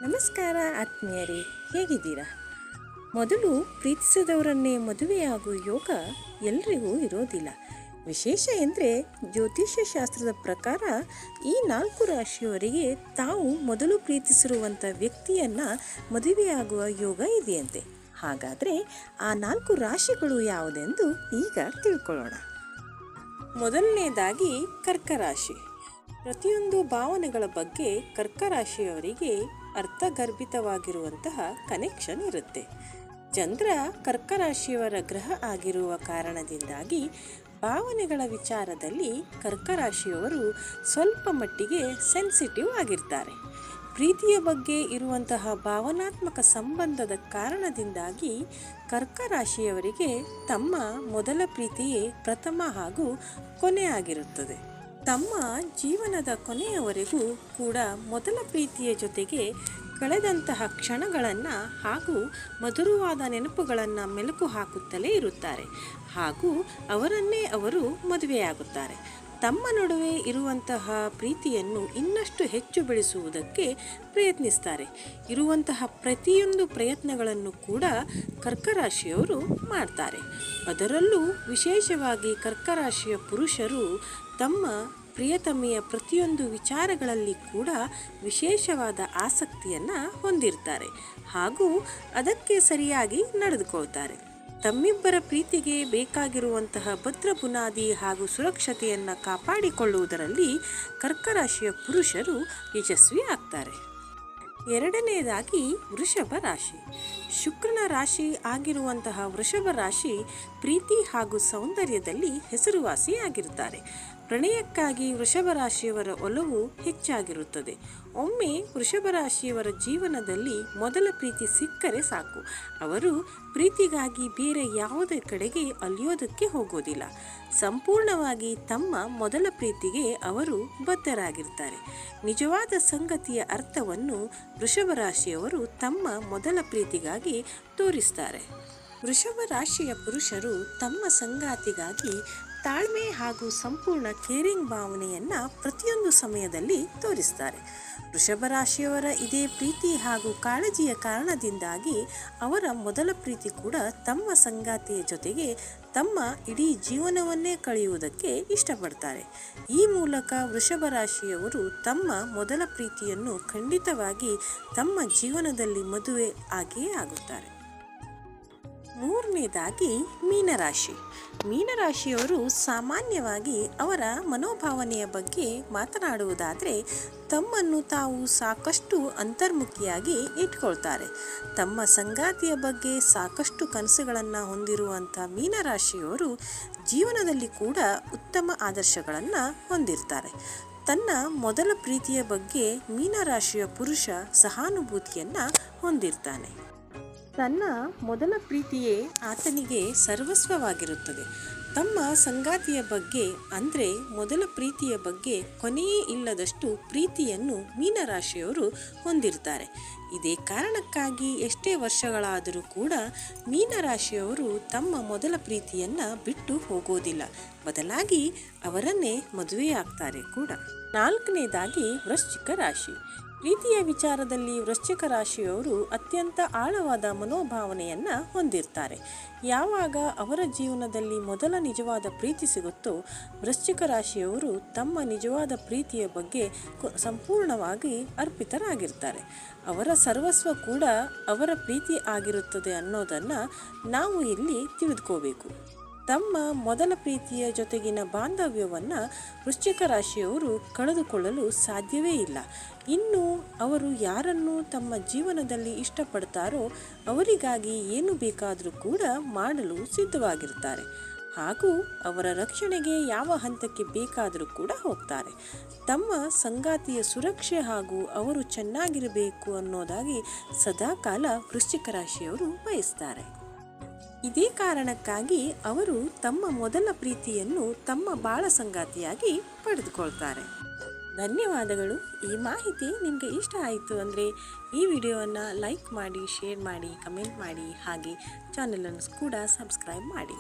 ನಮಸ್ಕಾರ ಆತ್ಮೀಯರೇ, ಹೇಗಿದ್ದೀರಾ? ಮೊದಲು ಪ್ರೀತಿಸಿದವರನ್ನೇ ಮದುವೆಯಾಗುವ ಯೋಗ ಎಲ್ರಿಗೂ ಇರೋದಿಲ್ಲ. ವಿಶೇಷ ಎಂದರೆ ಜ್ಯೋತಿಷ್ಯ ಶಾಸ್ತ್ರದ ಪ್ರಕಾರ ಈ 4 ರಾಶಿಯವರಿಗೆ ತಾವು ಮೊದಲು ಪ್ರೀತಿಸಿರುವಂಥ ವ್ಯಕ್ತಿಯನ್ನು ಮದುವೆಯಾಗುವ ಯೋಗ ಇದೆಯಂತೆ. ಹಾಗಾದರೆ ಆ 4 ರಾಶಿಗಳು ಯಾವುದೆಂದು ಈಗ ತಿಳ್ಕೊಳ್ಳೋಣ. ಮೊದಲನೇದಾಗಿ ಕರ್ಕ ರಾಶಿ. ಪ್ರತಿಯೊಂದು ಭಾವನೆಗಳ ಬಗ್ಗೆ ಕರ್ಕ ರಾಶಿಯವರಿಗೆ ಅರ್ಥಗರ್ಭಿತವಾಗಿರುವಂತಹ ಕನೆಕ್ಷನ್ ಇರುತ್ತೆ. ಚಂದ್ರ ಕರ್ಕ ರಾಶಿಯವರ ಗ್ರಹ ಆಗಿರುವ ಕಾರಣದಿಂದಾಗಿ ಭಾವನೆಗಳ ವಿಚಾರದಲ್ಲಿ ಕರ್ಕ ರಾಶಿಯವರು ಸ್ವಲ್ಪ ಮಟ್ಟಿಗೆ ಸೆನ್ಸಿಟಿವ್ ಆಗಿರ್ತಾರೆ. ಪ್ರೀತಿಯ ಬಗ್ಗೆ ಇರುವಂತಹ ಭಾವನಾತ್ಮಕ ಸಂಬಂಧದ ಕಾರಣದಿಂದಾಗಿ ಕರ್ಕ ರಾಶಿಯವರಿಗೆ ತಮ್ಮ ಮೊದಲ ಪ್ರೀತಿಯೇ ಪ್ರಥಮ ಹಾಗೂ ಕೊನೆಯಾಗಿರುತ್ತದೆ. ತಮ್ಮ ಜೀವನದ ಕೊನೆಯವರೆಗೂ ಕೂಡ ಮೊದಲ ಪ್ರೀತಿಯ ಜೊತೆಗೆ ಕಳೆದಂತಹ ಕ್ಷಣಗಳನ್ನು ಹಾಗೂ ಮಧುರವಾದ ನೆನಪುಗಳನ್ನು ಮೆಲುಕು ಹಾಕುತ್ತಲೇ ಇರುತ್ತಾರೆ ಹಾಗೂ ಅವರನ್ನೇ ಅವರು ಮದುವೆಯಾಗುತ್ತಾರೆ. ತಮ್ಮ ನಡುವೆ ಇರುವಂತಹ ಪ್ರೀತಿಯನ್ನು ಇನ್ನಷ್ಟು ಹೆಚ್ಚು ಬೆಳೆಸುವುದಕ್ಕೆ ಪ್ರಯತ್ನಿಸ್ತಾರೆ. ಇರುವಂತಹ ಪ್ರತಿಯೊಂದು ಪ್ರಯತ್ನಗಳನ್ನು ಕೂಡ ಕರ್ಕರಾಶಿಯವರು ಮಾಡ್ತಾರೆ. ಅದರಲ್ಲೂ ವಿಶೇಷವಾಗಿ ಕರ್ಕರಾಶಿಯ ಪುರುಷರು ತಮ್ಮ ಪ್ರಿಯತಮೆಯ ಪ್ರತಿಯೊಂದು ವಿಚಾರಗಳಲ್ಲಿ ಕೂಡ ವಿಶೇಷವಾದ ಆಸಕ್ತಿಯನ್ನು ಹೊಂದಿರ್ತಾರೆ ಹಾಗೂ ಅದಕ್ಕೆ ಸರಿಯಾಗಿ ನಡೆದುಕೊಳ್ತಾರೆ. ತಮ್ಮಿಬ್ಬರ ಪ್ರೀತಿಗೆ ಬೇಕಾಗಿರುವಂತಹ ಭದ್ರ ಬುನಾದಿ ಹಾಗೂ ಸುರಕ್ಷತೆಯನ್ನು ಕಾಪಾಡಿಕೊಳ್ಳುವುದರಲ್ಲಿ ಕರ್ಕರಾಶಿಯ ಪುರುಷರು ಯಶಸ್ವಿ ಆಗ್ತಾರೆ. ಎರಡನೆಯದಾಗಿ ವೃಷಭ ರಾಶಿ. ಶುಕ್ರನ ರಾಶಿ ಆಗಿರುವಂತಹ ವೃಷಭ ರಾಶಿ ಪ್ರೀತಿ ಹಾಗೂ ಸೌಂದರ್ಯದಲ್ಲಿ ಹೆಸರುವಾಸಿಯಾಗಿರುತ್ತಾರೆ. ಪ್ರಣಯಕ್ಕಾಗಿ ವೃಷಭ ರಾಶಿಯವರ ಒಲವು ಹೆಚ್ಚಾಗಿರುತ್ತದೆ. ಒಮ್ಮೆ ವೃಷಭ ರಾಶಿಯವರ ಜೀವನದಲ್ಲಿ ಮೊದಲ ಪ್ರೀತಿ ಸಿಕ್ಕರೆ ಸಾಕು, ಅವರು ಪ್ರೀತಿಗಾಗಿ ಬೇರೆ ಯಾವುದೇ ಕಡೆಗೆ ಅಲಿಯೋದಕ್ಕೆ ಹೋಗೋದಿಲ್ಲ. ಸಂಪೂರ್ಣವಾಗಿ ತಮ್ಮ ಮೊದಲ ಪ್ರೀತಿಗೆ ಅವರು ಬದ್ಧರಾಗಿರ್ತಾರೆ. ನಿಜವಾದ ಸಂಗತಿಯ ಅರ್ಥವನ್ನು ವೃಷಭ ರಾಶಿಯವರು ತಮ್ಮ ಮೊದಲ ಪ್ರೀತಿಗಾಗಿ ತೋರಿಸ್ತಾರೆ. ವೃಷಭ ರಾಶಿಯ ಪುರುಷರು ತಮ್ಮ ಸಂಗಾತಿಗಾಗಿ ತಾಳ್ಮೆ ಹಾಗೂ ಸಂಪೂರ್ಣ ಕೇರಿಂಗ್ ಭಾವನೆಯನ್ನು ಪ್ರತಿಯೊಂದು ಸಮಯದಲ್ಲಿ ತೋರಿಸ್ತಾರೆ. ವೃಷಭ ರಾಶಿಯವರ ಇದೇ ಪ್ರೀತಿ ಹಾಗೂ ಕಾಳಜಿಯ ಕಾರಣದಿಂದಾಗಿ ಅವರ ಮೊದಲ ಪ್ರೀತಿ ಕೂಡ ತಮ್ಮ ಸಂಗಾತಿಯ ಜೊತೆಗೆ ತಮ್ಮ ಇಡೀ ಜೀವನವನ್ನೇ ಕಳೆಯುವುದಕ್ಕೆ ಇಷ್ಟಪಡ್ತಾರೆ. ಈ ಮೂಲಕ ವೃಷಭ ರಾಶಿಯವರು ತಮ್ಮ ಮೊದಲ ಪ್ರೀತಿಯನ್ನು ಖಂಡಿತವಾಗಿ ತಮ್ಮ ಜೀವನದಲ್ಲಿ ಮದುವೆ ಆಗಿಯೇ ಆಗುತ್ತಾರೆ. ಮೂರನೇದಾಗಿ ಮೀನರಾಶಿ. ಮೀನರಾಶಿಯವರು ಸಾಮಾನ್ಯವಾಗಿ ಅವರ ಮನೋಭಾವನೆಯ ಬಗ್ಗೆ ಮಾತನಾಡುವುದಾದರೆ ತಮ್ಮನ್ನು ತಾವು ಸಾಕಷ್ಟು ಅಂತರ್ಮುಖಿಯಾಗಿ ಇಟ್ಕೊಳ್ತಾರೆ. ತಮ್ಮ ಸಂಗಾತಿಯ ಬಗ್ಗೆ ಸಾಕಷ್ಟು ಕನಸುಗಳನ್ನು ಹೊಂದಿರುವಂಥ ಮೀನರಾಶಿಯವರು ಜೀವನದಲ್ಲಿ ಕೂಡ ಉತ್ತಮ ಆದರ್ಶಗಳನ್ನು ಹೊಂದಿರ್ತಾರೆ. ತನ್ನ ಮೊದಲ ಪ್ರೀತಿಯ ಬಗ್ಗೆ ಮೀನರಾಶಿಯ ಪುರುಷ ಸಹಾನುಭೂತಿಯನ್ನು ಹೊಂದಿರ್ತಾನೆ. ತನ್ನ ಮೊದಲ ಪ್ರೀತಿಯೇ ಆತನಿಗೆ ಸರ್ವಸ್ವವಾಗಿರುತ್ತದೆ. ತಮ್ಮ ಸಂಗಾತಿಯ ಬಗ್ಗೆ ಅಂದರೆ ಮೊದಲ ಪ್ರೀತಿಯ ಬಗ್ಗೆ ಕೊನೆಯೇ ಇಲ್ಲದಷ್ಟು ಪ್ರೀತಿಯನ್ನು ಮೀನರಾಶಿಯವರು ಹೊಂದಿರ್ತಾರೆ. ಇದೇ ಕಾರಣಕ್ಕಾಗಿ ಎಷ್ಟೇ ವರ್ಷಗಳಾದರೂ ಕೂಡ ಮೀನರಾಶಿಯವರು ತಮ್ಮ ಮೊದಲ ಪ್ರೀತಿಯನ್ನು ಬಿಟ್ಟು ಹೋಗೋದಿಲ್ಲ, ಬದಲಾಗಿ ಅವರನ್ನೇ ಮದುವೆಯಾಗ್ತಾರೆ ಕೂಡ. ನಾಲ್ಕನೇದಾಗಿ ವೃಶ್ಚಿಕ ರಾಶಿ. ಪ್ರೀತಿಯ ವಿಚಾರದಲ್ಲಿ ವೃಶ್ಚಿಕ ರಾಶಿಯವರು ಅತ್ಯಂತ ಆಳವಾದ ಮನೋಭಾವನೆಯನ್ನು ಹೊಂದಿರ್ತಾರೆ. ಯಾವಾಗ ಅವರ ಜೀವನದಲ್ಲಿ ಮೊದಲ ನಿಜವಾದ ಪ್ರೀತಿ ಸಿಗುತ್ತೋ ವೃಶ್ಚಿಕ ರಾಶಿಯವರು ತಮ್ಮ ನಿಜವಾದ ಪ್ರೀತಿಯ ಬಗ್ಗೆ ಸಂಪೂರ್ಣವಾಗಿ ಅರ್ಪಿತರಾಗಿರ್ತಾರೆ. ಅವರ ಸರ್ವಸ್ವ ಕೂಡ ಅವರ ಪ್ರೀತಿ ಆಗಿರುತ್ತದೆ ಅನ್ನೋದನ್ನು ನಾವು ಇಲ್ಲಿ ತಿಳಿದುಕೋಬೇಕು. ತಮ್ಮ ಮೊದಲ ಪ್ರೀತಿಯ ಜೊತೆಗಿನ ಬಾಂಧವ್ಯವನ್ನು ವೃಶ್ಚಿಕ ರಾಶಿಯವರು ಕಳೆದುಕೊಳ್ಳಲು ಸಾಧ್ಯವೇ ಇಲ್ಲ. ಇನ್ನು ಅವರು ಯಾರನ್ನು ತಮ್ಮ ಜೀವನದಲ್ಲಿ ಇಷ್ಟಪಡ್ತಾರೋ ಅವರಿಗಾಗಿ ಏನು ಬೇಕಾದರೂ ಕೂಡ ಮಾಡಲು ಸಿದ್ಧವಾಗಿರ್ತಾರೆ ಹಾಗೂ ಅವರ ರಕ್ಷಣೆಗೆ ಯಾವ ಹಂತಕ್ಕೆ ಬೇಕಾದರೂ ಕೂಡ ಹೋಗ್ತಾರೆ. ತಮ್ಮ ಸಂಗಾತಿಯ ಸುರಕ್ಷೆ ಹಾಗೂ ಅವರು ಚೆನ್ನಾಗಿರಬೇಕು ಅನ್ನೋದಾಗಿ ಸದಾಕಾಲ ವೃಶ್ಚಿಕ ರಾಶಿಯವರು ಬಯಸ್ತಾರೆ. ಇದೇ ಕಾರಣಕ್ಕಾಗಿ ಅವರು ತಮ್ಮ ಮೊದಲ ಪ್ರೀತಿಯನ್ನು ತಮ್ಮ ಬಾಳ ಸಂಗಾತಿಯಾಗಿ ಪಡೆದುಕೊಳ್ತಾರೆ. ಧನ್ಯವಾದಗಳು. ಈ ಮಾಹಿತಿ ನಿಮಗೆ ಇಷ್ಟ ಆಯಿತು ಅಂದರೆ ಈ ವಿಡಿಯೋವನ್ನು ಲೈಕ್ ಮಾಡಿ, ಶೇರ್ ಮಾಡಿ, ಕಮೆಂಟ್ ಮಾಡಿ, ಹಾಗೆ ಚಾನಲನ್ನು ಕೂಡ ಸಬ್ಸ್ಕ್ರೈಬ್ ಮಾಡಿ.